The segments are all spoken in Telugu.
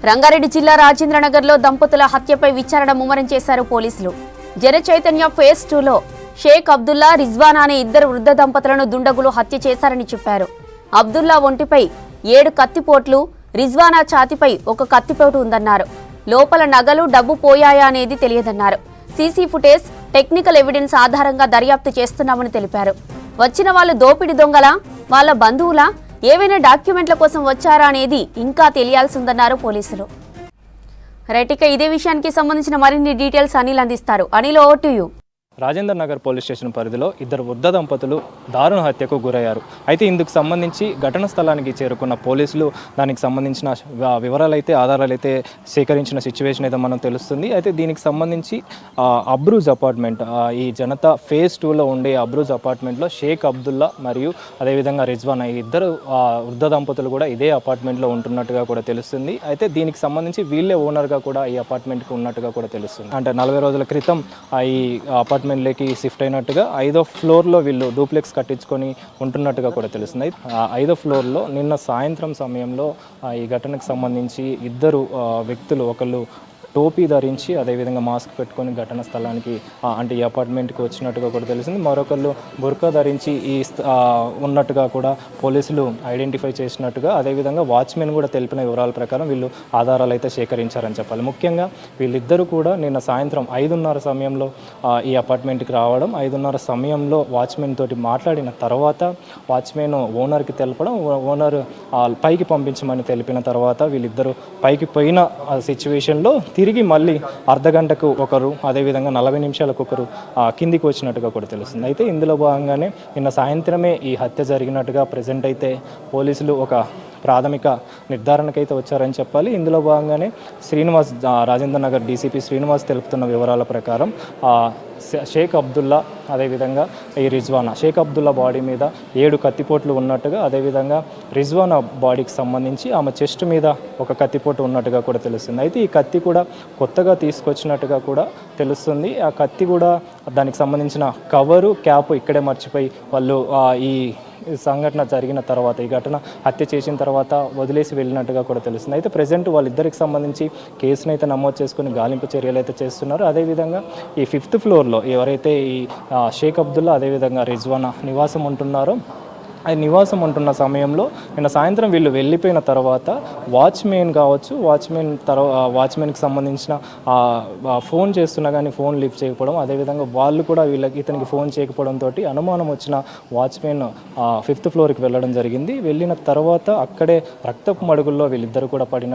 రంగారెడ్డి జిల్లా రాజేంద్రనగర్లో దంపతుల హత్యపై విచారణ ముమ్మరం చేశారు పోలీసులు. జన చైతన్య ఫేజ్ 2లో షేక్ అబ్దుల్లా, రిజ్వానా అనే ఇద్దరు వృద్ధ దంపతులను దుండగులు హత్య చేశారని చెప్పారు. అబ్దుల్లా ఒంటిపై 7 కత్తిపోట్లు, రిజ్వానా ఛాతిపై 1 కత్తిపోటు ఉందన్నారు. లోపల నగలు, డబ్బు పోయాయా అనేది తెలియదన్నారు. సీసీ ఫుటేజ్, టెక్నికల్ ఎవిడెన్స్ ఆధారంగా దర్యాప్తు చేస్తున్నామని తెలిపారు. వచ్చిన వాళ్ళు దోపిడి దొంగలా, వాళ్ళ బంధువులా, ఏవైనా డాక్యుమెంట్ల కోసం వచ్చారా అనేది ఇంకా తెలియాల్సి ఉందన్నారు పోలీసులు. రైట్, ఇక ఇదే విషయానికి సంబంధించిన మరిన్ని డీటెయిల్స్ అనిల్ అందిస్తారు. Anil, over to you. Rajendra Nagar police station పరిధిలో 2 వృద్ధ దంపతులు దారుణ హత్యకు గురయ్యారు. అయితే ఇందుకు సంబంధించి ఘటన స్థలానికి చేరుకున్న పోలీసులు దానికి సంబంధించిన వివరాలైతే, ఆధారాలైతే సేకరించిన సిచ్యువేషన్ అయితే మనం తెలుస్తుంది. అయితే దీనికి సంబంధించి అబ్రూజ్ అపార్ట్మెంట్, ఈ జనతా ఫేజ్ 2లో ఉండే అబ్రూజ్ అపార్ట్మెంట్లో షేక్ అబ్దుల్లా మరియు అదేవిధంగా రిజ్వానా, ఈ ఇద్దరు వృద్ధ దంపతులు కూడా ఇదే అపార్ట్మెంట్లో ఉంటున్నట్టుగా కూడా తెలుస్తుంది. అయితే దీనికి సంబంధించి వీళ్ళే ఓనర్గా కూడా ఈ అపార్ట్మెంట్కి ఉన్నట్టుగా కూడా తెలుస్తుంది. అంటే 40 రోజుల క్రితం ఈ అపార్ట్మెంట్లోకి షిఫ్ట్ అయినట్టుగా 5వ ఫ్లోర్లో వీళ్ళు డూప్లెక్స్ కట్టించుకొని ఉంటున్నట్టుగా కూడా తెలుస్తుంది. 5వ ఫ్లోర్లో నిన్న సాయంత్రం సమయంలో ఈ ఘటనకు సంబంధించి 2 వ్యక్తులు, ఒకళ్ళు టోపీ ధరించి అదేవిధంగా మాస్క్ పెట్టుకొని ఘటన స్థలానికి అంటే ఈ అపార్ట్మెంట్కి వచ్చినట్టుగా కూడా తెలిసింది. మరొకళ్ళు బుర్కా ధరించి ఉన్నట్టుగా కూడా పోలీసులు ఐడెంటిఫై చేసినట్టుగా, అదేవిధంగా వాచ్మెన్ కూడా తెలిపిన వివరాల ప్రకారం వీళ్ళు ఆధారాలు అయితే సేకరించారని చెప్పాలి. ముఖ్యంగా వీళ్ళిద్దరూ కూడా నిన్న సాయంత్రం 5:30 సమయంలో ఈ అపార్ట్మెంట్కి రావడం, 5:30 సమయంలో వాచ్మెన్ తోటి మాట్లాడిన తర్వాత వాచ్మెన్ ఓనర్కి తెలపడం, ఓనర్ పైకి పంపించమని తెలిపిన తర్వాత వీళ్ళిద్దరూ పైకి పోయిన సిచ్యువేషన్లో తిరిగి మళ్ళీ అర్ధగంటకు ఒకరు, అదేవిధంగా 40 నిమిషాలకు ఒకరు కిందికి వచ్చినట్టుగా కూడా తెలుస్తుంది. అయితే ఇందులో భాగంగానే నిన్న సాయంత్రమే ఈ హత్య జరిగినట్టుగా ప్రజెంట్ అయితే పోలీసులు ఒక ప్రాథమిక నిర్ధారణకైతే వచ్చారని చెప్పాలి. ఇందులో భాగంగానే శ్రీనివాస్, రాజేంద్ర నగర్ డీసీపీ శ్రీనివాస్ తెలుపుతున్న వివరాల ప్రకారం షేక్ అబ్దుల్లా, అదేవిధంగా ఈ రిజ్వానా, షేక్ అబ్దుల్లా బాడీ మీద 7 కత్తిపోట్లు ఉన్నట్టుగా, అదేవిధంగా రిజ్వానా బాడీకి సంబంధించి ఆమె చెస్ట్ మీద 1 కత్తిపోటు ఉన్నట్టుగా కూడా తెలుస్తుంది. అయితే ఈ కత్తి కూడా కొత్తగా తీసుకొచ్చినట్టుగా కూడా తెలుస్తుంది. ఆ కత్తి కూడా దానికి సంబంధించిన కవరు, క్యాప్ ఇక్కడే మర్చిపోయి వాళ్ళు ఈ సంఘటన జరిగిన తర్వాత, ఈ ఘటన హత్య చేసిన తర్వాత వదిలేసి వెళ్ళినట్టుగా కూడా తెలుస్తుంది. అయితే ప్రజెంట్ వాళ్ళిద్దరికి సంబంధించి కేసును అయితే నమోదు చేసుకుని గాలింపు చర్యలు అయితే చేస్తున్నారు. అదేవిధంగా ఈ 5th ఫ్లోర్లో ఎవరైతే ఈ షేక్ అబ్దుల్లా, అదేవిధంగా రిజ్వానా నివాసం ఉంటున్నారో, అది నివాసం ఉంటున్న సమయంలో నిన్న సాయంత్రం వీళ్ళు వెళ్ళిపోయిన తర్వాత వాచ్మెన్ కావచ్చు, వాచ్మెన్కి సంబంధించిన ఫోన్ చేస్తున్నా కానీ ఫోన్ లిఫ్ట్ చేయకపోవడం, అదేవిధంగా వాళ్ళు కూడా ఇతనికి ఫోన్ చేయకపోవడంతో అనుమానం వచ్చిన వాచ్మెన్ 5th ఫ్లోర్కి వెళ్ళడం జరిగింది. వెళ్ళిన తర్వాత అక్కడే రక్తపు మడుగుల్లో వీళ్ళిద్దరు కూడా పడి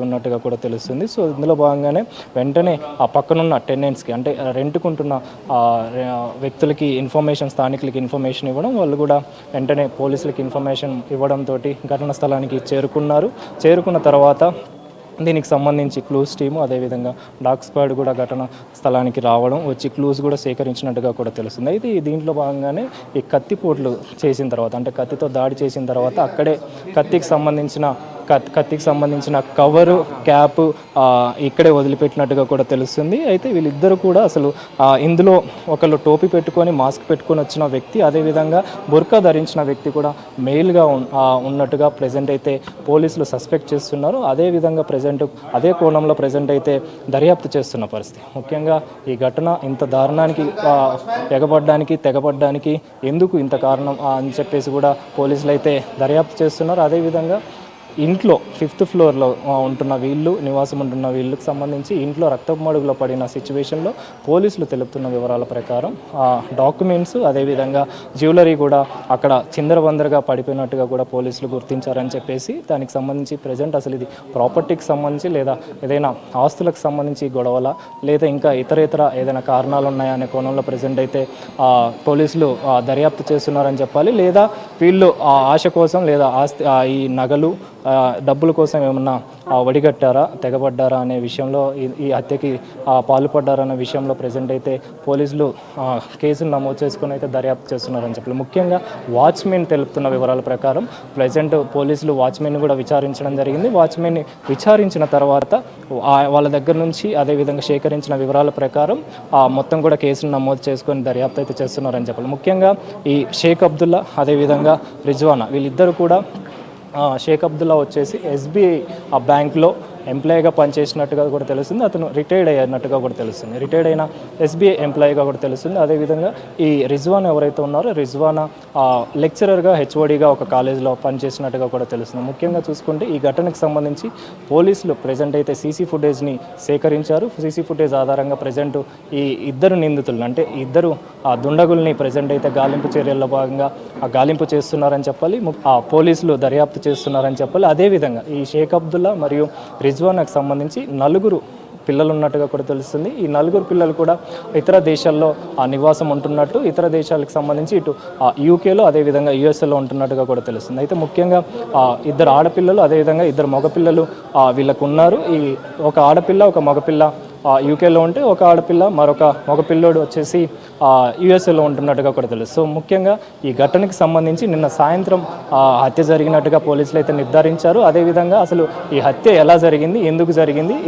ఉన్నట్టుగా కూడా తెలుస్తుంది. సో ఇందులో భాగంగానే వెంటనే ఆ పక్కనున్న టెనెంట్స్కి, అంటే రెంట్కుంటున్న వ్యక్తులకి స్థానికులకి ఇన్ఫర్మేషన్ ఇవ్వడం, వాళ్ళు కూడా వెంటనే పోలీసులకు ఇన్ఫర్మేషన్ ఇవ్వడంతో ఘటనా స్థలానికి చేరుకున్న తర్వాత దీనికి సంబంధించి క్లూస్ టీము, అదేవిధంగా డాగ్ స్క్వాడ్ కూడా ఘటన స్థలానికి రావడం, వచ్చి క్లూస్ కూడా సేకరించినట్టుగా కూడా తెలుస్తుంది. అయితే దీంట్లో భాగంగానే ఈ కత్తిపోట్లు చేసిన తర్వాత, అంటే కత్తితో దాడి చేసిన తర్వాత అక్కడే కత్తికి సంబంధించిన కవరు, క్యాప్ ఇక్కడే వదిలిపెట్టినట్టుగా కూడా తెలుస్తుంది. అయితే వీళ్ళిద్దరూ కూడా అసలు ఇందులో ఒకళ్ళు టోపీ పెట్టుకొని మాస్క్ పెట్టుకొని వచ్చిన వ్యక్తి, అదేవిధంగా బుర్కా ధరించిన వ్యక్తి కూడా మెయిల్గా ఉన్నట్టుగా ప్రజెంట్ అయితే పోలీసులు సస్పెక్ట్ చేస్తున్నారు. అదేవిధంగా అదే కోణంలో ప్రజెంట్ అయితే దర్యాప్తు చేస్తున్న పరిస్థితి. ముఖ్యంగా ఈ ఘటన ఇంత దారుణానికి తెగబడ్డానికి ఎందుకు ఇంత కారణం అని చెప్పేసి కూడా పోలీసులు అయితే దర్యాప్తు చేస్తున్నారు. అదేవిధంగా ఇంట్లో 5th ఫ్లోర్లో నివాసం ఉంటున్న వీళ్ళకి సంబంధించి ఇంట్లో రక్తపు మడుగులో పడిన సిచ్యువేషన్లో పోలీసులు తెలుపుతున్న వివరాల ప్రకారం డాక్యుమెంట్స్, అదేవిధంగా జ్యువెలరీ కూడా అక్కడ చిందరవందరగా పడిపోయినట్టుగా కూడా పోలీసులు గుర్తించారని చెప్పేసి, దానికి సంబంధించి ప్రజెంట్ అసలు ఇది ప్రాపర్టీకి సంబంధించి లేదా ఏదైనా ఆస్తులకు సంబంధించి గొడవల, లేదా ఇంకా ఇతర ఏదైనా కారణాలు ఉన్నాయా అనే కోణంలో ప్రజెంట్ అయితే పోలీసులు దర్యాప్తు చేస్తున్నారని చెప్పాలి. లేదా వీళ్ళు ఆశ కోసం, లేదా ఈ నగలు, డబ్బుల కోసం ఏమన్నా వడిగట్టారా, తెగబడ్డారా అనే విషయంలో, ఈ హత్యకి పాల్పడ్డారనే విషయంలో ప్రజెంట్ అయితే పోలీసులు కేసును నమోదు చేసుకుని అయితే దర్యాప్తు చేస్తున్నారని చెప్పాలి. ముఖ్యంగా వాచ్మెన్ తెలుపుతున్న వివరాల ప్రకారం ప్రజెంట్ పోలీసులు వాచ్మెన్ కూడా విచారించడం జరిగింది. వాచ్మెన్ని విచారించిన తర్వాత వాళ్ళ దగ్గర నుంచి అదేవిధంగా సేకరించిన వివరాల ప్రకారం మొత్తం కూడా కేసును నమోదు చేసుకొని దర్యాప్తు అయితే చేస్తున్నారని చెప్పాలి. ముఖ్యంగా ఈ షేక్ అబ్దుల్లా, అదేవిధంగా రిజ్వానా, వీళ్ళిద్దరూ కూడా షేక్ అబ్దుల్లా వచ్చేసి ఎస్బీఐ ఆ బ్యాంక్లో ఎంప్లాయీగా పనిచేసినట్టుగా కూడా తెలుస్తుంది. అతను రిటైర్డ్ అయినట్టుగా కూడా తెలుస్తుంది. రిటైర్డ్ అయిన ఎస్బీఐ ఎంప్లాయీగా కూడా తెలుస్తుంది. అదేవిధంగా ఈ రిజ్వాన్ ఎవరైతే ఉన్నారో రిజ్వానా లెక్చరర్గా హెచ్ఓడిగా ఒక కాలేజీలో పనిచేసినట్టుగా కూడా తెలుస్తుంది. ముఖ్యంగా చూసుకుంటే ఈ ఘటనకు సంబంధించి పోలీసులు ప్రజెంట్ అయితే సీసీ ఫుటేజ్ని సేకరించారు. సీసీ ఫుటేజ్ ఆధారంగా ప్రజెంట్ ఈ ఇద్దరు నిందితులను అంటే ఇద్దరు దుండగుల్ని ప్రజెంట్ అయితే గాలింపు చర్యల్లో భాగంగా గాలింపు చేస్తున్నారని చెప్పాలి. పోలీసులు దర్యాప్తు చేస్తున్నారని చెప్పాలి. అదేవిధంగా ఈ షేక్ అబ్దుల్లా మరియు రిజ్వానాకు సంబంధించి 4 పిల్లలు ఉన్నట్టుగా కూడా తెలుస్తుంది. ఈ 4 పిల్లలు కూడా ఇతర దేశాల్లో నివాసం ఉంటున్నట్టు, ఇతర దేశాలకు సంబంధించి ఇటు యూకేలో అదేవిధంగా యుఎస్ఏలో ఉంటున్నట్టుగా కూడా తెలుస్తుంది. అయితే ముఖ్యంగా 2 ఆడపిల్లలు అదేవిధంగా 2 మగపిల్లలు వీళ్ళకు ఉన్నారు. ఈ ఒక ఆడపిల్ల ఒక మగపిల్ల యూకేలో ఉంటే ఒక ఆడపిల్ల మరొక మగపిల్లోడు వచ్చేసి యుఎస్ఏలో ఉంటున్నట్టుగా కూడా తెలుసు. సో ముఖ్యంగా ఈ ఘటనకి సంబంధించి నిన్న సాయంత్రం హత్య జరిగినట్టుగా పోలీసులు అయితే నిర్ధారించారు. అదేవిధంగా అసలు ఈ హత్య ఎలా జరిగింది,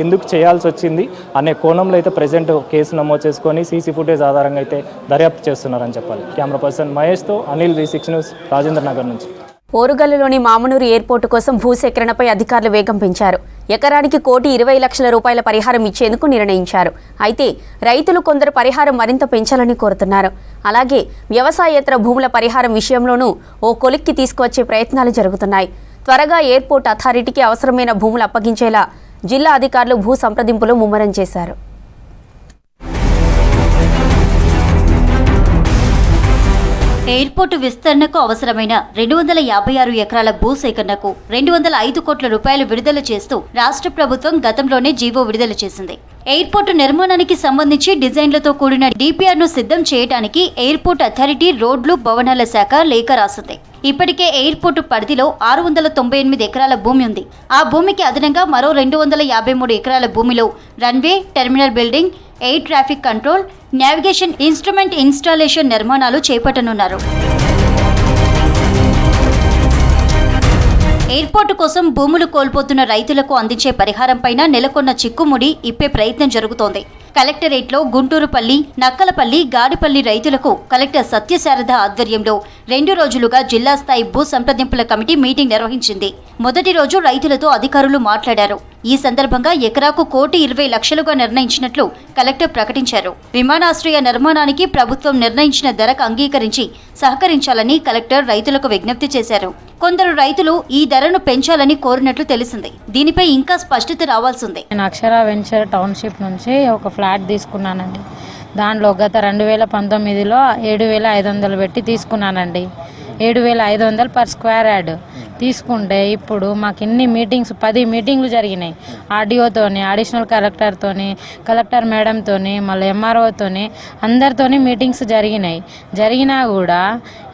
ఎందుకు చేయాల్సి వచ్చింది అనే కోణంలో అయితే ప్రజెంట్ కేసు నమోదు చేసుకొని సీసీ ఫుటేజ్ ఆధారంగా అయితే దర్యాప్తు చేస్తున్నారని చెప్పాలి. కెమెరా పర్సన్ మహేష్తో అనిల్, V6 న్యూస్, రాజేంద్ర నగర్ నుంచి. ఓరుగల్లులోని మామునూరు ఎయిర్పోర్టు కోసం భూసేకరణపై అధికారులు వేగం పెంచారు. ఎకరానికి 1,20,00,000 రూపాయల పరిహారం ఇచ్చేందుకు నిర్ణయించారు. అయితే రైతులు కొందరు పరిహారం మరింత పెంచాలని కోరుతున్నారు. అలాగే వ్యవసాయేతర భూముల పరిహారం విషయంలోనూ ఓ కొలిక్కి తీసుకువచ్చే ప్రయత్నాలు జరుగుతున్నాయి. త్వరగా ఎయిర్పోర్ట్ అథారిటీకి అవసరమైన భూములు అప్పగించేలా జిల్లా అధికారులు భూ సంప్రదింపులు ముమ్మరం చేశారు. ఎయిర్పోర్టు విస్తరణకు అవసరమైన 256 ఎకరాల భూసేకరణకు 205 కోట్ల రూపాయలు విడుదల చేస్తూ రాష్ట్ర ప్రభుత్వం గతంలోనే జీవో విడుదల చేసింది. ఎయిర్పోర్టు నిర్మాణానికి సంబంధించి డిజైన్లతో కూడిన డిపిఆర్ను సిద్ధం చేయడానికి ఎయిర్పోర్ట్ అథారిటీ రోడ్లు భవనాల శాఖ లేఖ రాసింది. ఇప్పటికే ఎయిర్పోర్టు పరిధిలో 698 ఎకరాల భూమి ఉంది. ఆ భూమికి అదనంగా మరో 253 ఎకరాల భూమిలో runway, terminal building, air traffic control, navigation instrument installation నిర్మాణాలు చేపట్టనున్నారు. ఎయిర్పోర్టు కోసం భూములు కోల్పోతున్న రైతులకు అందించే పరిహారంపైన నెలకొన్న చిక్కుముడి ఇప్పే ప్రయత్నం జరుగుతోంది. కలెక్టరేట్లో గుంటూరుపల్లి, నక్కలపల్లి, గాడిపల్లి రైతులకు కలెక్టర్ సత్యశారద ఆధ్వర్యంలో 2 రోజులుగా జిల్లా స్థాయి భూ సంప్రదింపుల కమిటీ మీటింగ్ నిర్వహించింది. మొదటి రోజు రైతులతో అధికారులు మాట్లాడారు. ఈ సందర్భంగా ఎకరాకు 1,20,00,000గా నిర్ణయించినట్లు కలెక్టర్ ప్రకటించారు. విమానాశ్రయ నిర్మాణానికి ప్రభుత్వం నిర్ణయించిన ధరకు అంగీకరించి సహకరించాలని కలెక్టర్ రైతులకు విజ్ఞప్తి చేశారు. కొందరు రైతులు ఈ ధరను పెంచాలని కోరినట్లు తెలిసింది. దీనిపై ఇంకా స్పష్టత రావాల్సింది. నేను అక్షర వెంచర్ టౌన్షిప్ నుంచి ఒక ఫ్లాట్ తీసుకున్నానండి. దానిలో గత 2019లో 7,500 పెట్టి తీసుకున్నానండి. 7,500 పర్ స్క్వేర్ యార్డ్ తీసుకుంటే ఇప్పుడు మాకు ఎన్ని మీటింగ్స్ 10 మీటింగ్లు జరిగినాయి. ఆర్డీఓతోని, అడిషనల్ కలెక్టర్తోని, కలెక్టర్ మేడంతోని, మళ్ళీ ఎంఆర్ఓతోని అందరితోని మీటింగ్స్ జరిగినా కూడా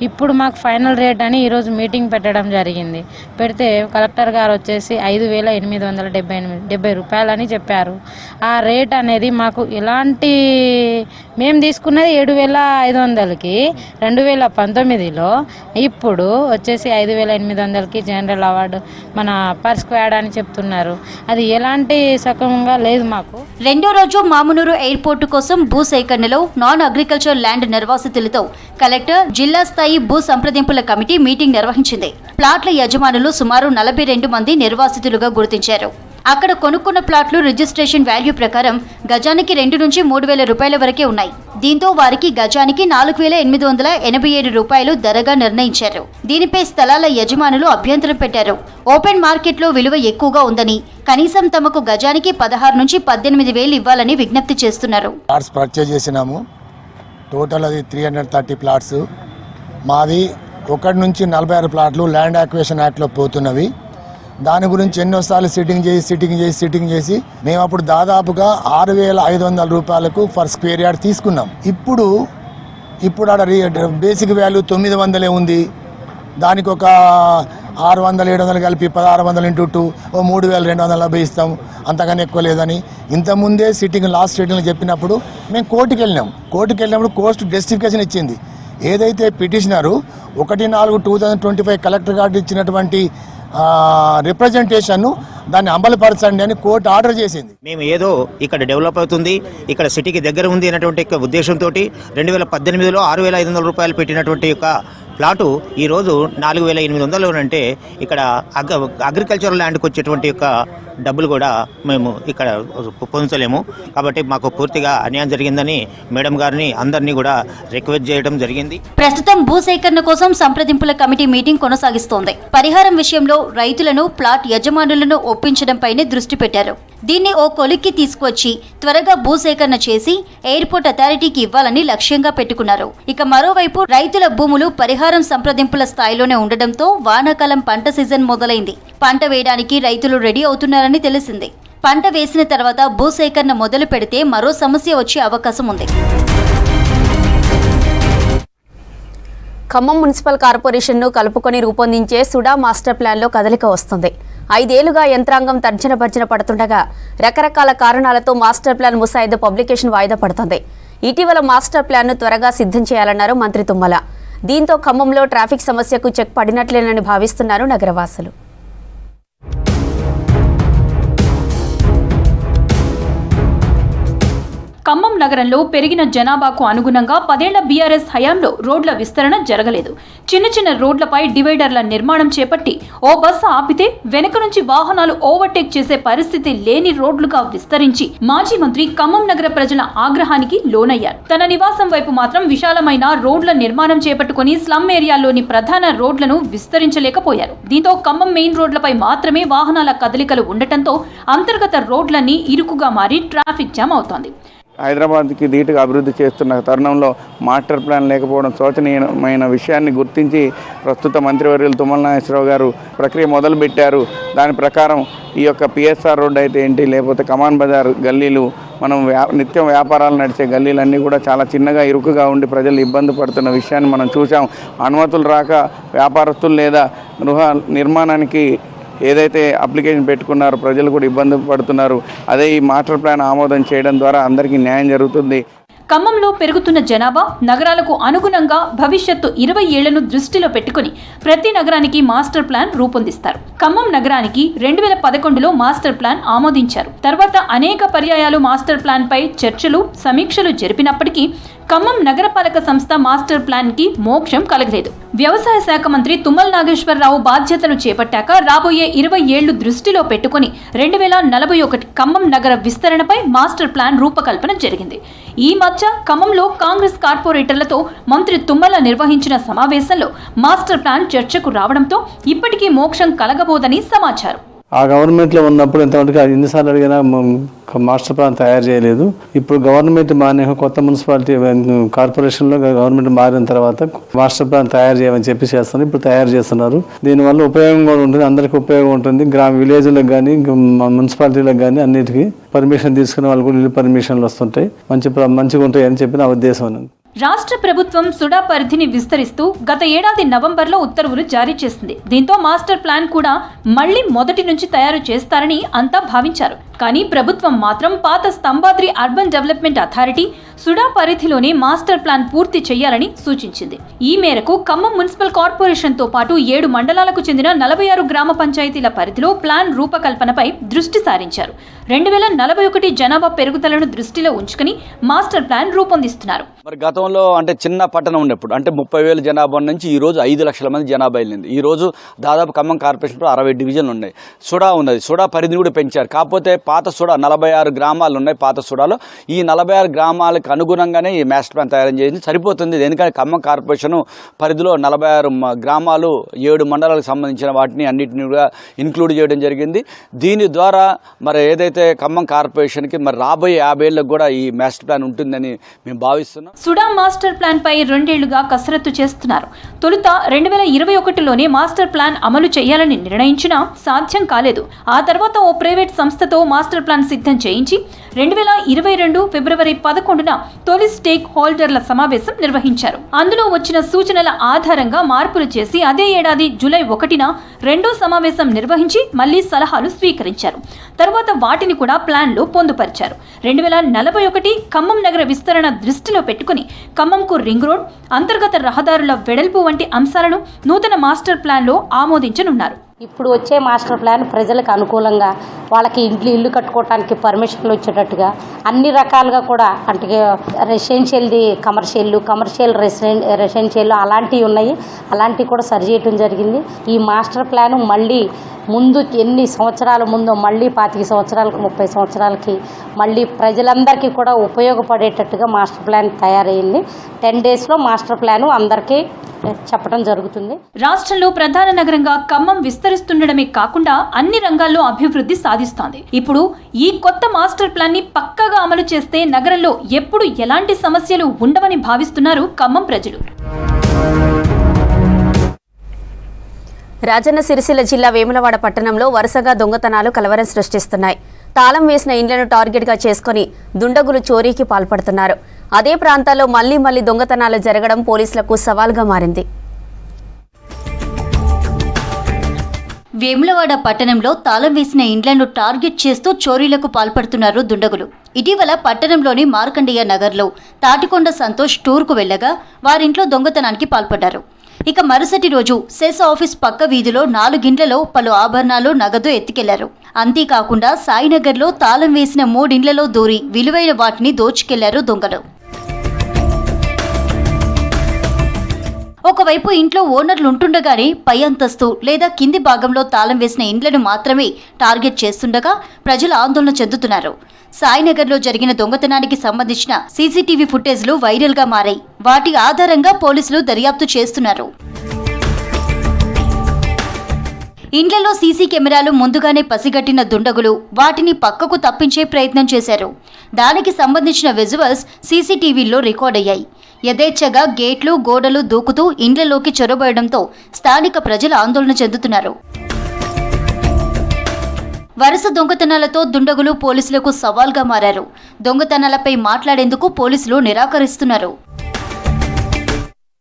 ఇప్పుడు మాకు ఫైనల్ రేట్ అని ఈరోజు మీటింగ్ పెట్టడం జరిగింది. పెడితే కలెక్టర్ గారు వచ్చేసి 5,870 రూపాయలు అని చెప్పారు. ఆ రేట్ అనేది మాకు ఎలాంటి, మేము తీసుకున్నది 7,500కి 2019లో, ఇప్పుడు వచ్చేసి 5,800కి జనరల్ అవార్డు మన పర్ స్క్వేర్ అని చెప్తున్నారు. అది ఎలాంటి సక్రమంగా లేదు మాకు. రెండో రోజు మామునూరు ఎయిర్పోర్టు కోసం భూ సేకరణలో నాన్ అగ్రికల్చర్ ల్యాండ్ నిర్వాసితులతో కలెక్టర్ జిల్లా స్థాయి భూ సంప్రదింపుల కమిటీ మీటింగ్ నిర్వహించింది. ప్లాట్ల యజమానులు సుమారు 42 మంది నిర్వాసితులుగా గుర్తించారు. అక్కడ కొనుక్కున్న ప్లాట్లు రిజిస్ట్రేషన్ వాల్యూ ప్రకారం గజానికి 2 నుంచి 3,000 రూపాయల వరకే ఉన్నాయి. దీంతో వారికి గజానికి 4,887 రూపాయలు ధరగా నిర్ణయించారు. దీనిపై స్థలాల యజమానులు అభ్యంతరం పెట్టారు. ఓపెన్ మార్కెట్లో విలువ ఎక్కువగా ఉందని, కనీసం తమకు గజానికి 16 నుంచి 18,000 ఇవ్వాలని విజ్ఞప్తి చేస్తున్నారు. ప్లాట్స్ పర్చేజ్ చేసినాము. టోటల్ అది 330 ప్లాట్స్. మాది 1 నుంచి 46 ప్లాట్లు ల్యాండ్ అక్విజిషన్ యాక్ట్లో పోతున్నవి. దాని గురించి ఎన్నోసార్లు సిట్టింగ్ చేసి మేము అప్పుడు దాదాపుగా 6,500 రూపాయలకు పర్ స్క్వేర్ యార్డ్ తీసుకున్నాం. ఇప్పుడు ఆడ బేసిక్ వాల్యూ 900 ఉంది. దానికి ఒక 600-700 కలిపి 1,600 × 2 3,240 ఇస్తాం. అంతకన్నా ఎక్కువ లేదని ఇంతకుముందే లాస్ట్ సిట్టింగ్లో చెప్పినప్పుడు మేము కోర్టుకు వెళ్ళినప్పుడు కోర్టు జస్టిఫికేషన్ ఇచ్చింది. ఏదైతే పిటిషనరు 1/4/2025 కలెక్టర్ గారు ఇచ్చినటువంటి రిప్రజెంటేషన్ దాన్ని అమలుపరచండి అని కోర్టు ఆర్డర్ చేసింది. మేము ఏదో ఇక్కడ డెవలప్ అవుతుంది, ఇక్కడ సిటీకి దగ్గర ఉంది అన్నటువంటి ఉద్దేశంతో 2018లో 6,500 రూపాయలు పెట్టినటువంటి యొక్క ప్లాటు ఈరోజు 4,800 అంటే ఇక్కడ అగ్రికల్చరల్ ల్యాండ్కి వచ్చేటువంటి యొక్క డబ్బులు కూడా మేము ఇక్కడ పొందలేము. కాబట్టి మాకు పూర్తిగా అన్యాయం జరిగిందని మేడం గారిని అందరినీ కూడా రిక్వెస్ట్ చేయడం జరిగింది. ప్రస్తుతం భూసేకరణ కోసం సంప్రదింపుల కమిటీ మీటింగ్ కొనసాగిస్తోంది. పరిహారం విషయంలో రైతులను, ప్లాట్ యజమానులను ఒప్పించడంపైనే దృష్టి పెట్టారు. దీన్ని ఓ కొలిక్కి తీసుకువచ్చి త్వరగా భూసేకరణ చేసి ఎయిర్పోర్ట్ అథారిటీకి ఇవ్వాలని లక్ష్యంగా పెట్టుకున్నారు. ఇక మరోవైపు రైతుల భూములు పరిహారం సంప్రదింపుల స్థాయిలోనే ఉండడంతో వానాకాలం పంట సీజన్ మొదలైంది. పంట వేయడానికి రైతులు రెడీ అవుతున్నారని తెలిసింది. పంట వేసిన తర్వాత భూసేకరణ మొదలు పెడితే మరో సమస్య వచ్చే అవకాశం ఉంది. ఖమ్మం మున్సిపల్ కార్పొరేషన్ను కలుపుకొని రూపొందించే సుడా మాస్టర్ ప్లాన్లో కదలిక వస్తుంది. 5 ఏళ్లుగా యంత్రాంగం తర్జన భర్జన పడుతుండగా రకరకాల కారణాలతో మాస్టర్ ప్లాన్ ముసాయిదా పబ్లికేషన్ వాయిదా పడుతుంది. ఇటీవల మాస్టర్ ప్లాన్ను త్వరగా సిద్ధం చేయాలన్నారు మంత్రి తుమ్మల. దీంతో ఖమ్మంలో ట్రాఫిక్ సమస్యకు చెక్ పడినట్లేనని భావిస్తున్నారు నగరవాసులు. ఖమ్మం నగరంలో పెరిగిన జనాభాకు అనుగుణంగా 10 ఏళ్ల బీఆర్ఎస్ హయాంలో రోడ్ల విస్తరణ జరగలేదు. చిన్న చిన్న రోడ్లపై డివైడర్ల నిర్మాణం చేపట్టి ఓ బస్సు ఆపితే వెనుక నుంచి వాహనాలు ఓవర్టేక్ చేసే పరిస్థితి లేని రోడ్లుగా విస్తరించి మాజీ మంత్రి ఖమ్మం నగర ప్రజల ఆగ్రహానికి లోనయ్యారు. తన నివాసం వైపు మాత్రం విశాలమైన రోడ్ల నిర్మాణం చేపట్టుకుని స్లమ్ ఏరియాలోని ప్రధాన రోడ్లను విస్తరించలేకపోయారు. దీంతో ఖమ్మం మెయిన్ రోడ్లపై మాత్రమే వాహనాల కదలికలు ఉండటంతో అంతర్గత రోడ్లన్నీ ఇరుకుగా మారి ట్రాఫిక్ జామ్ అవుతోంది. హైదరాబాద్కి ధీటుగా అభివృద్ధి చేస్తున్న తరుణంలో మాస్టర్ ప్లాన్ లేకపోవడం శోచనీయమైన విషయాన్ని గుర్తించి ప్రస్తుత మంత్రివర్యులు తుమ్మల నాగేశ్వరరావు గారు ప్రక్రియ మొదలుపెట్టారు. దాని ప్రకారం ఈ యొక్క పిఎస్ఆర్ రోడ్డు అయితే ఏంటి, లేకపోతే కమాన్ బజార్ గల్లీలు, మనం నిత్యం వ్యాపారాలు నడిచే గల్లీలన్నీ కూడా చాలా చిన్నగా ఇరుకుగా ఉండి ప్రజలు ఇబ్బంది పడుతున్న విషయాన్ని మనం చూసాం. అనుమతులు రాక వ్యాపారస్తులు లేదా గృహ నిర్మాణానికి ఏదైతే అప్లికేషన్ పెట్టుకున్నారో ప్రజలు కూడా ఇబ్బంది పడుతున్నారు. అదే ఈ మాస్టర్ ప్లాన్ ఆమోదం చేయడం ద్వారా అందరికీ న్యాయం జరుగుతుంది. ఖమ్మంలో పెరుగుతున్న జనాభా, నగరాలకు అనుగుణంగా భవిష్యత్తు 20 ఏళ్లను దృష్టిలో పెట్టుకుని ప్రతి నగరానికి మాస్టర్ ప్లాన్ రూపొందిస్తారు. ఖమ్మం నగరానికి 2011లో మాస్టర్ ప్లాన్ ఆమోదించారు. తర్వాత అనేక పర్యాయాలు మాస్టర్ ప్లాన్ పై చర్చలు, సమీక్షలు జరిపినప్పటికీ ఖమ్మం నగరపాలక సంస్థ మాస్టర్ ప్లాన్ కి మోక్షం కలగలేదు. వ్యవసాయ శాఖ మంత్రి తుమ్మల నాగేశ్వరరావు బాధ్యతలు చేపట్టాక రాబోయే 20 ఏళ్లు దృష్టిలో పెట్టుకుని 2041 ఖమ్మం నగర విస్తరణపై మాస్టర్ ప్లాన్ రూపకల్పన జరిగింది. ఈ మధ్య ఖమ్మంలో కాంగ్రెస్ కార్పొరేటర్లతో మంత్రి తుమ్మల నిర్వహించిన సమావేశంలో మాస్టర్ ప్లాన్ చర్చకు రావడంతో ఇప్పటికీ మోక్షం కలగబోదని సమాచారం. ఆ గవర్నమెంట్లో ఉన్నప్పుడు ఎంతవరకు ఎన్నిసార్లు అడిగినా మాస్టర్ ప్లాన్ తయారు చేయలేదు. ఇప్పుడు గవర్నమెంట్ మారిన కొత్త మున్సిపాలిటీ కార్పొరేషన్లో గవర్నమెంట్ మారిన తర్వాత మాస్టర్ ప్లాన్ తయారు చేయమని చెప్పి చేస్తున్నారు. ఇప్పుడు తయారు చేస్తున్నారు. దీనివల్ల ఉపయోగం కూడా ఉంటుంది, అందరికీ ఉపయోగం ఉంటుంది. విలేజ్లకు కానీ మున్సిపాలిటీలకు కానీ అన్నిటికీ పర్మిషన్ తీసుకునే వాళ్ళు కూడా ఇల్లు పర్మిషన్లు వస్తుంటాయి, మంచిగా ఉంటాయి అని చెప్పి నా ఉద్దేశం. రాష్ట్ర ప్రభుత్వం సుడా పరిధిని విస్తరిస్తూ గత ఏడాది నవంబర్లో ఉత్తర్వులు జారీ చేసింది. దీంతో మాస్టర్ ప్లాన్ కూడా మళ్లీ మొదటి నుంచి తయారు చేస్తారని అంతా భావించారు. కానీ ప్రభుత్వం మాత్రం పాత Stambhadri urban development authority SUDA పరిధిలోనే మాస్టర్ ప్లాన్ పూర్తి చేయాలని సూచించింది. ఈ మేరకు ఖమ్మం మున్సిపల్ కార్పొరేషన్తో పాటు 7 మండలాలకు చెందిన 46 గ్రామ పంచాయతీల పరిధిలో ప్లాన్ రూపకల్పనపై దృష్టి సారించారు. 2041 జనాభా పెరుగుదలను దృష్టిలో ఉంచుకుని మాస్టర్ ప్లాన్ రూపొందిస్తున్నారు. మరి గతంలో అంటే చిన్న పట్టణం ఉన్నప్పుడు అంటే 30,000 జనాభా నుంచి ఈ రోజు 5 లక్షల మంది జనాభా వెళ్ళింది. ఈ రోజు దాదాపు ఖమ్మం కార్పొరేషన్లో 60 డివిజన్లు ఉన్నాయి. సుడా ఉన్నది, సుడా పరిధిని కూడా పెంచారు. కాకపోతే పాత సుడా 46 గ్రామాలు ఉన్నాయి. పాత సుడాలో ఈ 46 గ్రామాలకు అనుగుణంగానే ఈ మాస్టర్ ప్లాన్ తయారు చేసింది సరిపోతుంది. ఎందుకంటే ఖమ్మం కార్పొరేషన్ పరిధిలో 46 గ్రామాలు 7 మండలాలకు సంబంధించిన వాటిని అన్నింటినీ కూడా ఇంక్లూడ్ చేయడం జరిగింది. దీని ద్వారా మరి ఏదైతే ఖమ్మం కార్పొరేషన్కి మరి రాబోయే 50 ఏళ్ళకు కూడా ఈ మాస్టర్ ప్లాన్ ఉంటుందని మేము భావిస్తున్నాం. సుడా మాస్టర్ ప్లాన్ పై 2 ఏళ్లుగా కసరత్తు చేస్తున్నారు. తొలుత 2021లోనే మాస్టర్ ప్లాన్ అమలు చేయాలని నిర్ణయించినా సాధ్యం కాలేదు. ఆ తర్వాత ఓ ప్రైవేట్ సంస్థతో మాస్టర్ ప్లాన్ సిద్ధం చేయించి 2022 ఫిబ్రవరి 11న తొలి స్టేక్ హోల్డర్ల సమావేశం నిర్వహించారు. అందులో వచ్చిన సూచనల ఆధారంగా మార్పులు చేసి అదే ఏడాది జూలై 1న రెండో సమావేశం నిర్వహించి మళ్లీ సలహాలు స్వీకరించారు. తర్వాత వాటిని కూడా ప్లాన్లో పొందుపరిచారు. 2041 ఖమ్మం నగర విస్తరణ దృష్టిలో పెట్టుకుని ఖమ్మంకు రింగ్ రోడ్, అంతర్గత రహదారుల వెడల్పు వంటి అంశాలను నూతన మాస్టర్ ప్లాన్లో ఆమోదించనున్నారు. ఇప్పుడు వచ్చే మాస్టర్ ప్లాన్ ప్రజలకు అనుకూలంగా వాళ్ళకి ఇల్లు కట్టుకోవడానికి పర్మిషన్లు వచ్చేటట్టుగా అన్ని రకాలుగా కూడా అంటే రెసిడెన్షియల్ది కమర్షియల్ రెసిడెన్షియల్ అలాంటివి ఉన్నాయి. అలాంటివి కూడా సరి చేయడం జరిగింది. ఈ మాస్టర్ ప్లాన్ మళ్ళీ ముందు ఎన్ని సంవత్సరాల ముందో మళ్ళీ 25 సంవత్సరాలకు 30 సంవత్సరాలకి మళ్ళీ ప్రజలందరికీ కూడా ఉపయోగపడేటట్టుగా మాస్టర్ ప్లాన్ తయారైంది. 10 డేస్లో మాస్టర్ ప్లాన్ అందరికీ చెప్పడం జరుగుతుంది. రాష్ట్రంలో ప్రధాన నగరంగా ఖమ్మం విస్తరిస్తుండడమే కాకుండా అన్ని రంగాల్లో అభివృద్ధి సాధిస్తోంది. ఇప్పుడు ఈ కొత్త మాస్టర్ ప్లాన్ ని పక్కాగా అమలు చేస్తే నగరంలో ఎప్పుడు ఎలాంటి సమస్యలు ఉండవని భావిస్తున్నారు ఖమ్మం ప్రజలు. రాజన్న సిరిసిల్ల జిల్లా వేములవాడ పట్టణంలో వరుసగా దొంగతనాలు కలవరం సృష్టిస్తున్నాయి. తాళం వేసిన ఇండ్లను టార్గెట్గా చేసుకుని దుండగులు చోరీకి పాల్పడుతున్నారు. అదే ప్రాంతాల్లో మళ్లీ దొంగతనాలు జరగడం పోలీసులకు సవాల్గా మారింది. వేములవాడ పట్టణంలో తాళం వేసిన ఇండ్లను టార్గెట్ చేస్తూ చోరీలకు పాల్పడుతున్నారు దుండగులు. ఇటీవల పట్టణంలోని మార్కండేయ నగర్లో తాటికొండ సంతోష్ టూర్కు వెళ్లగా వారింట్లో దొంగతనానికి పాల్పడ్డారు. ఇక మరుసటి రోజు సెస్ ఆఫీస్ పక్క వీధిలో 4 ఇండ్లలో పలు ఆభరణాలు నగదు ఎత్తుకెళ్లారు. అంతేకాకుండా సాయినగర్లో తాళం వేసిన 3 ఇండ్లలో దూరి విలువైన వాటిని దోచుకెళ్లారు దొంగలు. ఒకవైపు ఇంట్లో ఓనర్లుంటుండగానే పై అంతస్తు లేదా కింది భాగంలో తాళం వేసిన ఇండ్లను మాత్రమే టార్గెట్ చేస్తుండగా ప్రజలు ఆందోళన చెందుతున్నారు. సాయినగర్లో జరిగిన దొంగతనానికి సంబంధించిన సీసీటీవీ ఫుటేజ్లు వైరల్గా మారాయి. వాటి ఆధారంగా పోలీసులు దర్యాప్తు చేస్తున్నారు. ఇండ్లలో సీసీ కెమెరాలు ముందుగానే పసిగట్టిన దుండగులు వాటిని పక్కకు తప్పించే ప్రయత్నం చేశారు. దానికి సంబంధించిన విజువల్స్ సీసీటీవీల్లో రికార్డ్ అయ్యాయి. యథేచ్ఛగా గేట్లు గోడలు దూకుతూ ఇండ్లలోకి చొరబోయడంతో స్థానిక ప్రజలు ఆందోళన చెందుతున్నారు. వరుస దొంగతనాలతో దుండగులు పోలీసులకు సవాల్గా మారారు. దొంగతనాలపై మాట్లాడేందుకు పోలీసులు నిరాకరిస్తున్నారు.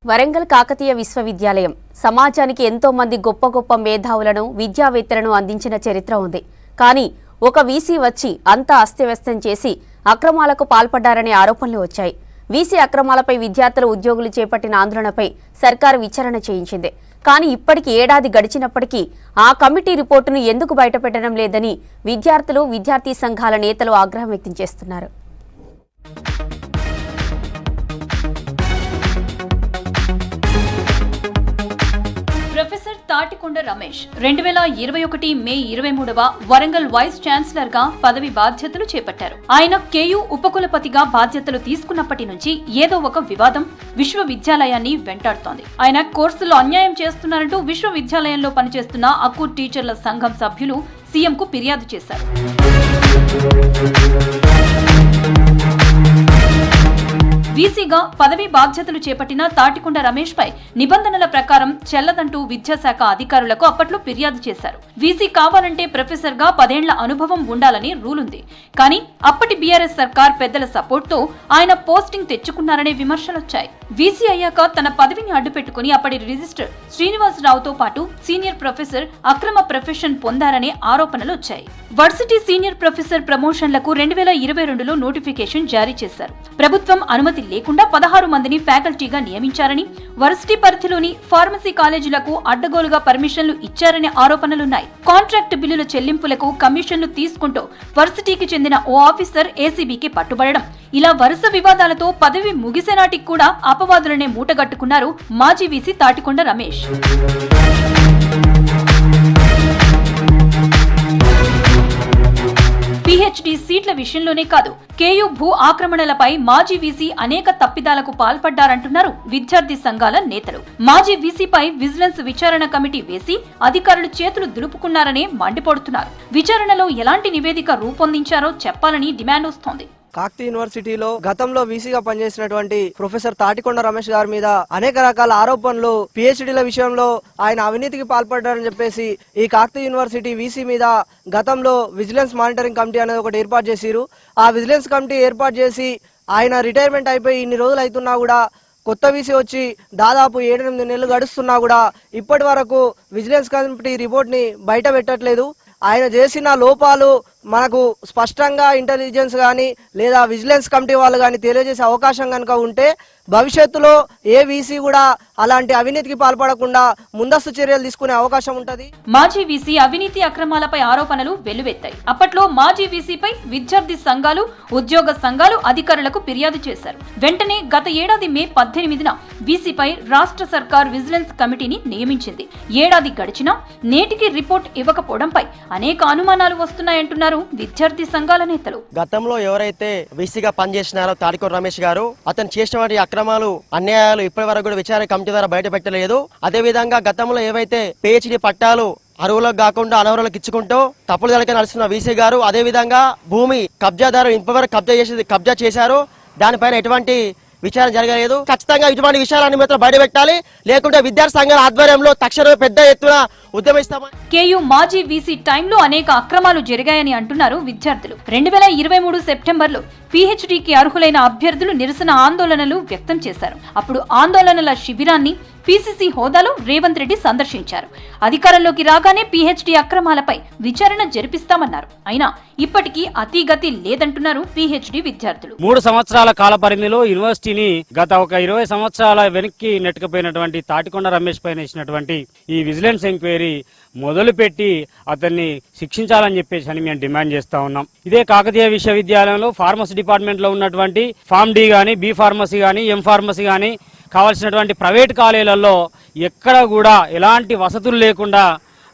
వరంగల్ కాకతీయ విశ్వవిద్యాలయం సమాజానికి ఎంతో మంది గొప్ప మేధావులను విద్యావేత్తలను అందించిన చరిత్ర ఉంది. కానీ ఒక వీసీ వచ్చి అంతా అస్తవ్యస్తం చేసి అక్రమాలకు పాల్పడ్డారనే ఆరోపణలు వచ్చాయి. వీసీ అక్రమాలపై విద్యార్థులు ఉద్యోగులు చేపట్టిన ఆందోళనపై సర్కారు విచారణ చేయించింది. కానీ ఇప్పటికి ఏడాది గడిచినప్పటికీ ఆ కమిటీ రిపోర్టును ఎందుకు బయటపెట్టడం లేదని విద్యార్థులు విద్యార్థి సంఘాల నేతలు ఆగ్రహం వ్యక్తం చేస్తున్నారు. ప్రొఫెసర్ తాటికొండ రమేష్ 2021 మే 23వ వరంగల్ వైస్ ఛాన్సలర్ గా పదవి బాధ్యతలు చేపట్టారు. ఆయన కేయూ ఉపకులపతిగా బాధ్యతలు తీసుకున్నప్పటి నుంచి ఏదో ఒక వివాదం విశ్వవిద్యాలయాన్ని వెంటాడుతోంది. ఆయన కోర్సులో అన్యాయం చేస్తున్నారంటూ విశ్వవిద్యాలయంలో పనిచేస్తున్న అకూర్ టీచర్ల సంఘం సభ్యులు సీఎంకు ఫిర్యాదు చేశారు. వీసీగా పదవి బాధ్యతలు చేపట్టిన తాటికొండ రమేష్ పై నిబంధనల ప్రకారం చెల్లదంటూ విద్యాశాఖ అధికారులకు అప్పట్లో ఫిర్యాదు చేశారు. వీసీ కావాలంటే ప్రొఫెసర్ గా 10 ఏళ్ల అనుభవం ఉండాలని రూల్ ఉంది. కానీ అప్పటి బీఆర్ఎస్ సర్కార్ పెద్దల సపోర్ట్ తో ఆయన పోస్టింగ్ తెచ్చుకున్నారనే విమర్శలొచ్చాయి. వీసీ అయ్యాక తన పదవిని అడ్డుపెట్టుకుని అప్పటి రిజిస్టర్ శ్రీనివాసరావుతో పాటు సీనియర్ ప్రొఫెసర్ అక్రమ ప్రొఫెషన్ పొందారనే ఆరోపణలు వచ్చాయి. వర్సిటీ సీనియర్ ప్రొఫెసర్ ప్రమోషన్లకు 2022లో నోటిఫికేషన్ జారీ చేశారు. ప్రభుత్వం అనుమతి లేకుండా 16 మందిని ఫ్యాకల్టీగా నియమించారని, వర్సిటీ పరిధిలోని ఫార్మసీ కాలేజీలకు అడ్డగోలుగా పర్మిషన్లు ఇచ్చారనే ఆరోపణలున్నాయి. కాంట్రాక్ట్ బిల్లుల చెల్లింపులకు కమిషన్లు తీసుకుంటూ వర్సిటీకి చెందిన ఓ ఆఫీసర్ ఏసీబీకి పట్టుబడడం, ఇలా వరుస వివాదాలతో పదవి ముగిసేనాటికి కూడా అపవాదులనే మూటగట్టుకున్నారు మాజీ వీసీ తాటికొండ రమేష్. పీహెచ్డీ సీట్ల విషయంలోనే కాదు, కేయూ భూ ఆక్రమణలపై మాజీ వీసీ అనేక తప్పిదాలకు పాల్పడ్డారంటున్నారు విద్యార్థి సంఘాల నేతలు. మాజీ వీసీపై విజిలెన్స్ విచారణ కమిటీ వేసి అధికారులు చేతులు దులుపుకున్నారనే మండిపడుతున్నారు. విచారణలో ఎలాంటి నివేదిక రూపొందించారో చెప్పాలని డిమాండ్ వస్తోంది. కాకతీయ యూనివర్సిటీలో గతంలో వీసీగా పనిచేసినటువంటి ప్రొఫెసర్ తాటికొండ రమేష్ గారి మీద అనేక రకాల ఆరోపణలు, పిహెచ్డీల విషయంలో ఆయన అవినీతికి పాల్పడ్డారని చెప్పేసి ఈ కాకతీయ యూనివర్సిటీ వీసీ మీద గతంలో విజిలెన్స్ మానిటరింగ్ కమిటీ అనేది ఒకటి ఏర్పాటు చేసిరు. ఆ విజిలెన్స్ కమిటీ ఏర్పాటు చేసి ఆయన రిటైర్మెంట్ అయిపోయి ఇన్ని రోజులు అవుతున్నా కూడా కొత్త వీసీ వచ్చి దాదాపు 7-8 నెలలు గడుస్తున్నా కూడా ఇప్పటి వరకు విజిలెన్స్ కమిటీ రిపోర్ట్ ని బయట పెట్టట్లేదు. ఆయన చేసిన లోపాలు మనకు స్పష్టంగా ఇంటెలిజెన్స్ కానీ లేదా విజిలెన్స్ కమిటీ వాళ్ళు కానీ తెలియజేసే అవకాశం కనుక ఉంటే భవిష్యత్తులో ఏ వీసీ కూడా అలాంటి అవినీతికి పాల్పడకుండా ముందస్తు చర్యలు తీసుకునే అవకాశం ఉంటది. మాజీ వీసీ అవినీతి అక్రమాలపై ఆరోపణలు వెల్లువెత్తాయి. అప్పట్లో మాజీ వీసీపై విద్యార్థి సంఘాలు, ఉద్యోగ సంఘాలు అధికారులకు ఫిర్యాదు చేశారు. వెంటనే గత ఏడాది మే 18న వీసీపై రాష్ట్ర సర్కార్ విజిలెన్స్ కమిటీని నియమించింది. ఏడాది గడిచినా నేటికి రిపోర్ట్ ఇవ్వకపోవడంపై అనేక అనుమానాలు వస్తున్నాయంటున్నారు విద్యార్థి సంఘాల నేతలు. గతంలో ఎవరైతే వీసీగా పనిచేసినారో తాటికొండ రమేష్ గారు, అతను చేసినటువంటి అక్రమాలు, అన్యాయాలు ఇప్పటి వరకు కూడా విచారణ కమిటీ ద్వారా బయట పెట్టలేదు. అదే విధంగా గతంలో ఏవైతే పిహెచ్డి పట్టాలు అర్హులకు కాకుండా అనర్హులకు ఇచ్చుకుంటూ తప్పులు జరగ నడుస్తున్న వీసీ గారు, అదే విధంగా భూమి కబ్జాదారు ఇప్పటివరకు కబ్జా చేశారు. దానిపైన ఎటువంటి విచారణ జరగలేదు. ఖచ్చితంగా ఇటువంటి విషయాలన్నీ మాత్రం బయట పెట్టాలి, లేకుంటే విద్యార్థి సంఘాల ఆధ్వర్యంలో తక్షణమే పెద్ద ఎత్తున ఉద్యమిస్తామని. కేయూ మాజీ వీసీ టైంలో అనేక అక్రమాలు జరిగాయని అంటున్నారు విద్యార్థులు. 2023 సెప్టెంబర్లో పీహెచ్డీకి అర్హులైన అభ్యర్థులు నిరసన ఆందోళనలు వ్యక్తం చేశారు. అప్పుడు ఆందోళనల శిబిరాన్ని పీసీసీ హోదాలో రేవంత్ రెడ్డి సందర్శించారు. అధికారంలోకి రాగానే పీహెచ్డీ అక్రమాలపై విచారణ జరిపిస్తామన్నారు. అయినా ఇప్పటికీ అతిగతి లేదంటున్నారు పీహెచ్డీ విద్యార్థులు. 3 సంవత్సరాల కాల పరిధిలో యూనివర్సిటీని గత ఒక 20 సంవత్సరాల వెనక్కి నెట్టుకుపోయినటువంటి తాటికొండ రమేష్ పైన ఇచ్చినటువంటి ఈ విజిలెన్స్ ఎంక్వైరీ మొదలుపెట్టి అతన్ని శిక్షించాలని చెప్పేసి అని మేము డిమాండ్ చేస్తా ఉన్నాం. ఇదే కాకతీయ విశ్వవిద్యాలయంలో ఫార్మసీ డిపార్ట్మెంట్ లో ఉన్నటువంటి ఫార్మ్ డి గానీ, బి ఫార్మసీ గానీ, ఎం ఫార్మసీ గానీ కావాల్సినటువంటి ప్రైవేట్ కాలేజీలలో ఎక్కడ కూడా ఎలాంటి వసతులు లేకుండా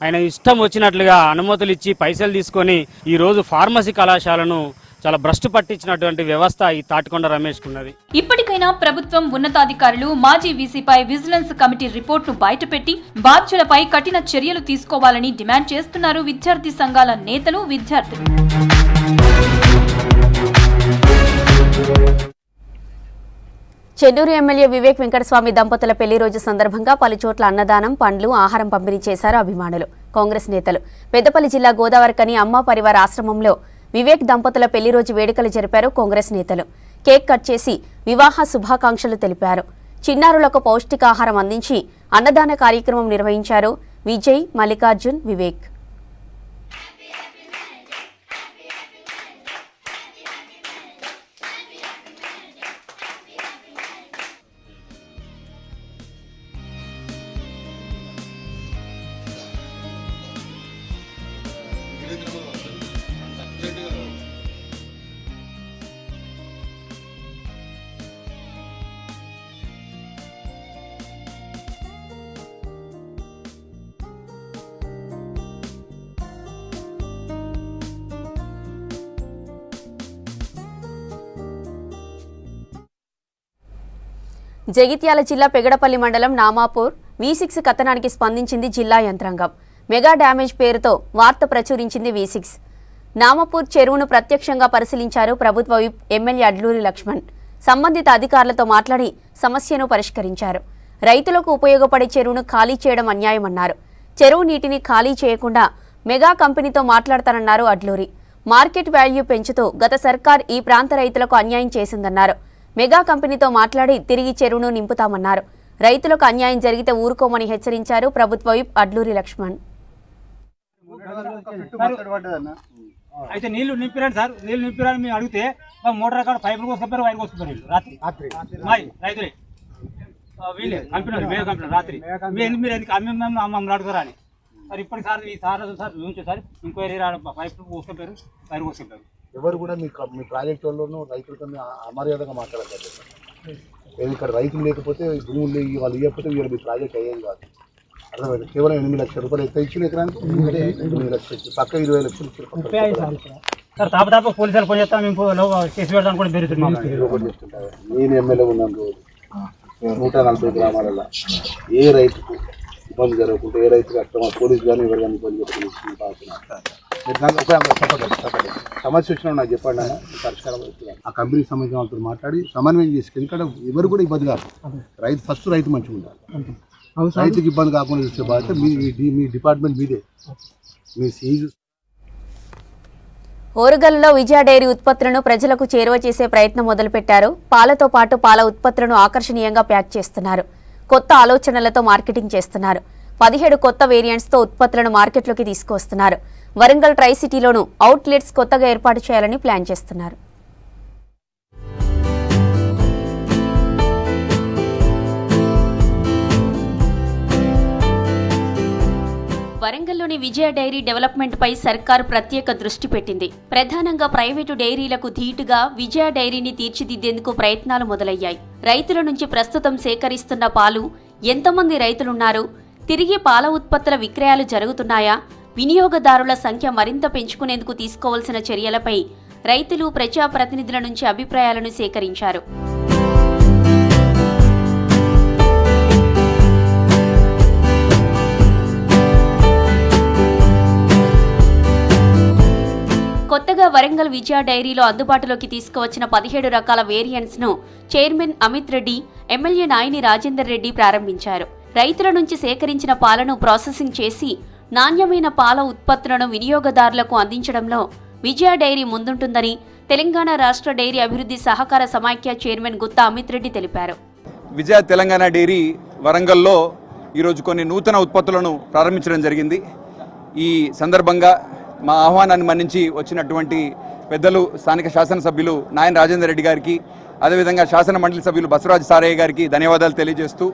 ఆయన ఇష్టం వచ్చినట్లుగా అనుమతులు ఇచ్చి పైసలు తీసుకొని ఈరోజు ఫార్మసీ కళాశాలను చాలా భ్రష్టు పట్టించినటువంటి వ్యవస్థ ఈ తాటికొండ రమేష్ కున్నది. ఇప్పటికైనా ప్రభుత్వం ఉన్నతాధికారులు మాజీ వీసీపై విజిలెన్స్ కమిటీ రిపోర్టును బయటపెట్టి బాధ్యులపై కఠిన చర్యలు తీసుకోవాలని డిమాండ్ చేస్తున్నారు విద్యార్థి సంఘాల నేతలు, విద్యార్థులు. చెన్నూరు ఎమ్మెల్యే వివేక్ వెంకటస్వామి దంపతుల పెళ్లి రోజు సందర్భంగా పలుచోట్ల అన్నదానం, పండ్లు, ఆహారం పంపిణీ చేశారు అభిమానులు, కాంగ్రెస్ నేతలు. పెద్దపల్లి జిల్లా గోదావరికని అమ్మ పరివార ఆశ్రమంలో వివేక్ దంపతుల పెళ్లి రోజు వేడుకలు జరిపారు కాంగ్రెస్ నేతలు. కేక్ కట్ చేసి వివాహ శుభాకాంక్షలు తెలిపారు. చిన్నారులకు పౌష్టికాహారం అందించి అన్నదాన కార్యక్రమం నిర్వహించారు విజయ్, మల్లికార్జున్, వివేక్. జగిత్యాల జిల్లా పెగడపల్లి మండలం నామాపూర్ V6 కథనానికి స్పందించింది జిల్లా యంత్రాంగం. మెగా డ్యామేజ్ పేరుతో వార్త ప్రచురించింది V6. నామాపూర్ చెరువును ప్రత్యక్షంగా పరిశీలించారు ప్రభుత్వ విప్ ఎమ్మెల్యే అడ్లూరి లక్ష్మణ్. సంబంధిత అధికారులతో మాట్లాడి సమస్యను పరిష్కరించారు. రైతులకు ఉపయోగపడే చెరువును ఖాళీ చేయడం అన్యాయమన్నారు. చెరువు నీటిని ఖాళీ చేయకుండా మెగా కంపెనీతో మాట్లాడతారన్నారు అడ్లూరి. మార్కెట్ వాల్యూ పెంచుతూ గత సర్కార్ ఈ ప్రాంత రైతులకు అన్యాయం చేసిందన్నారు. మెగా కంపెనీతో మాట్లాడి తిరిగి చెరువును నింపుతామన్నారు. రైతులకు అన్యాయం జరిగితే ఊరుకోమని హెచ్చరించారు ప్రభుత్వ విప్ అడ్లూరి లక్ష్మణ్. అయితే నీళ్లు నింపిరండి సార్, నీళ్లు నింపిరని మేము అడిగితే మోటార్ కాడ పైపులు కోసుకపోయారు, వైర్ కోసుకుపోయారు వీళ్ళు రాత్రి రైతులే వీళ్ళే కంపెనీ మెగా కంపెనీ రాత్రి మీరు ఎందుకు మమ్మల్ని అడుగుతారా అని. సార్ ఇప్పటికి సార్ ఈ సార్ చూసి సార్ ఇంక్వైరీ పైపులు కోసుకపోయారు, వైర్ కోసుకపోయారు. ఎవరు కూడా మీ ప్రాజెక్ట్ వాళ్ళను రైతులతో అమర్యాదగా మాట్లాడతారు. ఇక్కడ రైతులు లేకపోతే భూములు వాళ్ళు ఇవ్వకపోతే వీళ్ళు మీ ప్రాజెక్ట్ అయ్యేది కాదు. అర్థమైంది. కేవలం 8 లక్షల రూపాయలు ఎంత ఇచ్చిన ఎకరానికి 8 లక్షలు పక్క 20 లక్షలు ఇచ్చారు. సార్ తాప పోలీసులు పని చేస్తాం, మేము కేసు పెడతాను కూడా పెరుగుతున్నాం. నేను ఎమ్మెల్యే ఉన్నాను రోజు 140 గ్రామాలలో ఏ రైతుకు ఇబ్బంది జరగకుండా, ఏ రైతుకు అక్కడ పోలీసు కానీ ఎవరు కానీ ఇబ్బంది సమస్య వచ్చినా నాకు చెప్పండి అన్న, పరిష్కారం అవుతుంది. ఆ కంపెనీకి సంబంధించిన వాళ్ళతో మాట్లాడి సమన్వయం చేసి, ఎందుకంటే ఎవరు కూడా ఇబ్బంది కాదు. రైతు రైతు మంచిగా ఉండాలి. రైతుకి ఇబ్బంది కాకుండా చూసే బాధ్యత మీ డిపార్ట్మెంట్ మీదే. మీ సీజు ఓరుగల్లులో విజయ డైరీ ఉత్పత్తులను ప్రజలకు చేరువ చేసే ప్రయత్నం మొదలుపెట్టారు. పాలతో పాటు పాల ఉత్పత్తులను ఆకర్షణీయంగా ప్యాక్ చేస్తున్నారు. కొత్త ఆలోచనలతో మార్కెటింగ్ చేస్తున్నారు. 17 కొత్త వేరియంట్స్తో ఉత్పత్తులను మార్కెట్లోకి తీసుకువస్తున్నారు. వరంగల్ ట్రై సిటీలోనూ అవుట్లెట్స్ కొత్తగా ఏర్పాటు చేయాలని ప్లాన్ చేస్తున్నారు. వరంగల్లోని విజయ డైరీ డెవలప్మెంట్ పై సర్కార్ ప్రత్యేక దృష్టి పెట్టింది. ప్రధానంగా ప్రైవేటు డైరీలకు ధీటుగా విజయ డైరీని తీర్చిదిద్దేందుకు ప్రయత్నాలు మొదలయ్యాయి. రైతుల నుంచి ప్రస్తుతం సేకరిస్తున్న పాలు ఎంతమంది రైతులున్నారు, తిరిగి పాల ఉత్పత్తుల విక్రయాలు జరుగుతున్నాయా, వినియోగదారుల సంఖ్య మరింత పెంచుకునేందుకు తీసుకోవాల్సిన చర్యలపై రైతులు ప్రజాప్రతినిధుల నుంచి అభిప్రాయాలను సేకరించారు. కొత్తగా వరంగల్ విజయ డైరీలో అందుబాటులోకి తీసుకువచ్చిన 17 రకాల వేరియంట్స్ ను చైర్మన్ అమిత్ రెడ్డి, ఎమ్మెల్యే నాయని రాజేందర్ రెడ్డి ప్రారంభించారు. రైతుల నుంచి సేకరించిన పాలను ప్రాసెసింగ్ చేసి నాణ్యమైన పాల ఉత్పత్తులను వినియోగదారులకు అందించడంలో విజయ డైరీ ముందుంటుందని తెలంగాణ రాష్ట్ర డైరీ అభివృద్ధి సహకార సమాఖ్య చైర్మన్ గుత్తా అమిత్ రెడ్డి తెలిపారు. విజయ తెలంగాణ డైరీ వరంగల్లో ఈరోజు కొన్ని నూతన ఉత్పత్తులను ప్రారంభించడం జరిగింది. ఈ సందర్భంగా మా ఆహ్వానాన్ని మన్నించి వచ్చినటువంటి పెద్దలు స్థానిక శాసనసభ్యులు నాయని రాజేందర్ రెడ్డి గారికి, అదేవిధంగా శాసన మండలి సభ్యులు బసవరాజ్ సారయ్య గారికి ధన్యవాదాలు తెలియజేస్తూ,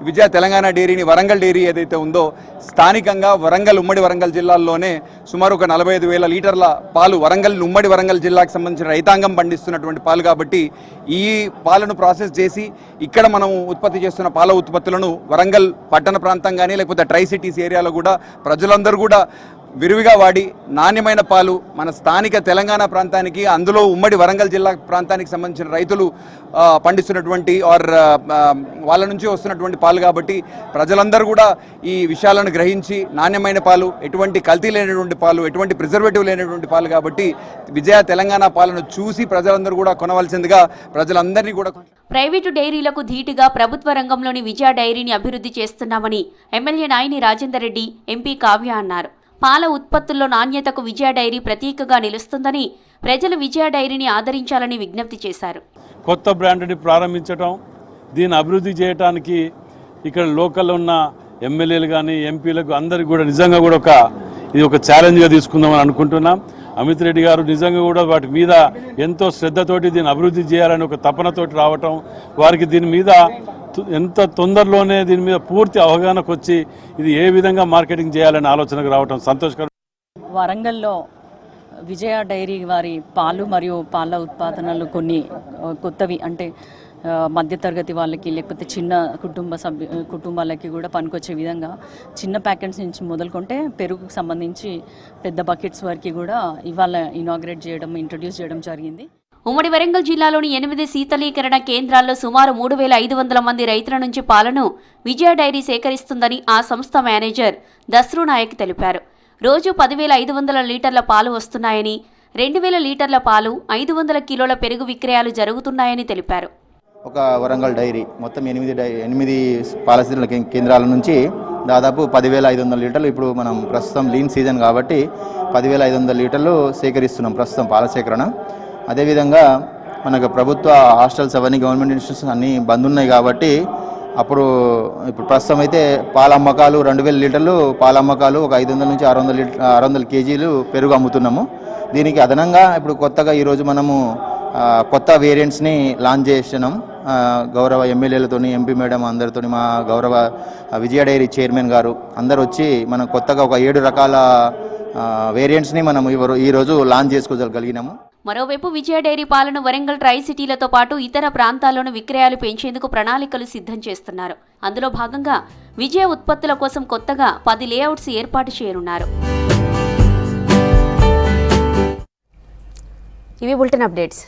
విజయ తెలంగాణ డైరీని వరంగల్ డైరీ ఏదైతే ఉందో స్థానికంగా వరంగల్ ఉమ్మడి వరంగల్ జిల్లాల్లోనే సుమారు ఒక 45,000 లీటర్ల పాలు ఉమ్మడి వరంగల్ జిల్లాకు సంబంధించిన రైతాంగం పండిస్తున్నటువంటి పాలు కాబట్టి ఈ పాలను ప్రాసెస్ చేసి ఇక్కడ మనం ఉత్పత్తి చేస్తున్న పాల ఉత్పత్తులను వరంగల్ పట్టణ ప్రాంతం కానీ లేకపోతే ట్రై సిటీస్ ఏరియాలో కూడా ప్రజలందరూ కూడా విరివిగా వాడి నాణ్యమైన పాలు మన స్థానిక తెలంగాణ ప్రాంతానికి, అందులో ఉమ్మడి వరంగల్ జిల్లా ప్రాంతానికి సంబంధించిన రైతులు పండిస్తున్నటువంటి వాళ్ళ నుంచి వస్తున్నటువంటి పాలు కాబట్టి ప్రజలందరూ కూడా ఈ విషయాలను గ్రహించి నాణ్యమైన పాలు, ఎటువంటి కల్తీ లేనటువంటి పాలు, ఎటువంటి ప్రిజర్వేటివ్ లేనటువంటి పాలు కాబట్టి విజయ తెలంగాణ పాలను చూసి ప్రజలందరూ కూడా కొనవలసిందిగా ప్రజలందరినీ కూడా. ప్రైవేటు డైరీలకు ధీటుగా ప్రభుత్వ రంగంలోని విజయ డైరీని అభివృద్ధి చేస్తున్నామని ఎమ్మెల్యే నాయని రాజేందర్ రెడ్డి, ఎంపీ కావ్య అన్నారు. పాల ఉత్పత్తుల్లో నాణ్యతకు విజయ డైరీ ప్రతీకగా నిలుస్తుందని ప్రజలు విజయ డైరీని ఆదరించాలని విజ్ఞప్తి చేశారు. కొత్త బ్రాండ్ని ప్రారంభించడం, దీన్ని అభివృద్ధి చేయడానికి ఇక్కడ లోకల్లో ఉన్న ఎమ్మెల్యేలు కానీ ఎంపీలకు అందరికీ కూడా నిజంగా కూడా ఇది ఒక ఛాలెంజ్గా తీసుకుందామని అనుకుంటున్నాం. అమిత్ రెడ్డి గారు నిజంగా కూడా వాటి మీద ఎంతో శ్రద్ధతోటి దీన్ని అభివృద్ధి చేయాలని ఒక తపనతోటి రావటం, వారికి దీని మీద ఎంత తొందరలోనే దీని మీద పూర్తి అవగాహనకు వచ్చి ఇది ఏ విధంగా మార్కెటింగ్ చేయాలని ఆలోచనకు రావటం సంతోషకరం. వరంగల్లో విజయ డైరీ వారి పాలు మరియు పాల ఉత్పాదనలు కొన్ని కొత్తవి, అంటే మధ్యతరగతి వాళ్ళకి లేకపోతే చిన్న కుటుంబాలకి కూడా పనికొచ్చే విధంగా చిన్న ప్యాకెట్స్ నుంచి మొదలుకుంటే పెరుగుకు సంబంధించి పెద్ద బకెట్స్ వరకు కూడా ఇవాళ ఇనాగ్రేట్ చేయడం, ఇంట్రడ్యూస్ చేయడం జరిగింది. ఉమ్మడి వరంగల్ జిల్లాలోని 8 శీతలీకరణ కేంద్రాల్లో సుమారు 3,500 మంది రైతుల నుంచి పాలను విజయ డైరీ సేకరిస్తుందని ఆ సంస్థ మేనేజర్ దస్రు నాయక్ తెలిపారు. రోజు 10,500 లీటర్ల పాలు వస్తున్నాయని, 2,000 లీటర్ల పాలు, 500 కిలోల పెరుగు విక్రయాలు జరుగుతున్నాయని తెలిపారు. ఒక వరంగల్ డైరీ మొత్తం 8 పాల కేంద్రాల నుంచి దాదాపు 10,500 లీటర్లు, ఇప్పుడు మనం ప్రస్తుతం లీన్ సీజన్ కాబట్టి 10,500 లీటర్లు సేకరిస్తున్నాం ప్రస్తుతం పాల సేకరణ. అదేవిధంగా మనకు ప్రభుత్వ హాస్టల్స్ అవన్నీ గవర్నమెంట్ ఇన్స్టిట్యూషన్స్ అన్నీ బంద్ ఉన్నాయి కాబట్టి ఇప్పుడు ప్రస్తుతం అయితే పాల అమ్మకాలు 2,000 లీటర్లు పాల అమ్మకాలు, ఒక 500 నుంచి 600 కేజీలు పెరుగు అమ్ముతున్నాము. దీనికి అదనంగా ఇప్పుడు కొత్తగా ఈరోజు మనము కొత్త వేరియంట్స్ని లాంచ్ చేసినాం. గౌరవ ఎమ్మెల్యేలతోని, ఎంపీ మేడం అందరితోని, మా గౌరవ విజయ డైరీ చైర్మన్ గారు అందరు వచ్చి మనం కొత్తగా ఒక 7 రకాల వేరియంట్స్ని మనం ఈరోజు లాంచ్ చేసుకోగలిగినాము. మరోవైపు విజయ డైరీ పాలను వరంగల్ ట్రై సిటీలతో పాటు ఇతర ప్రాంతాల్లోనూ విక్రయాలు పెంచేందుకు ప్రణాళికలు సిద్ధం చేస్తున్నారు. అందులో భాగంగా విజయ ఉత్పత్తుల కోసం కొత్తగా 10 లేఅవుట్స్ ఏర్పాటు చేయనున్నారు. ఇవి బులెటిన్ అప్డేట్స్.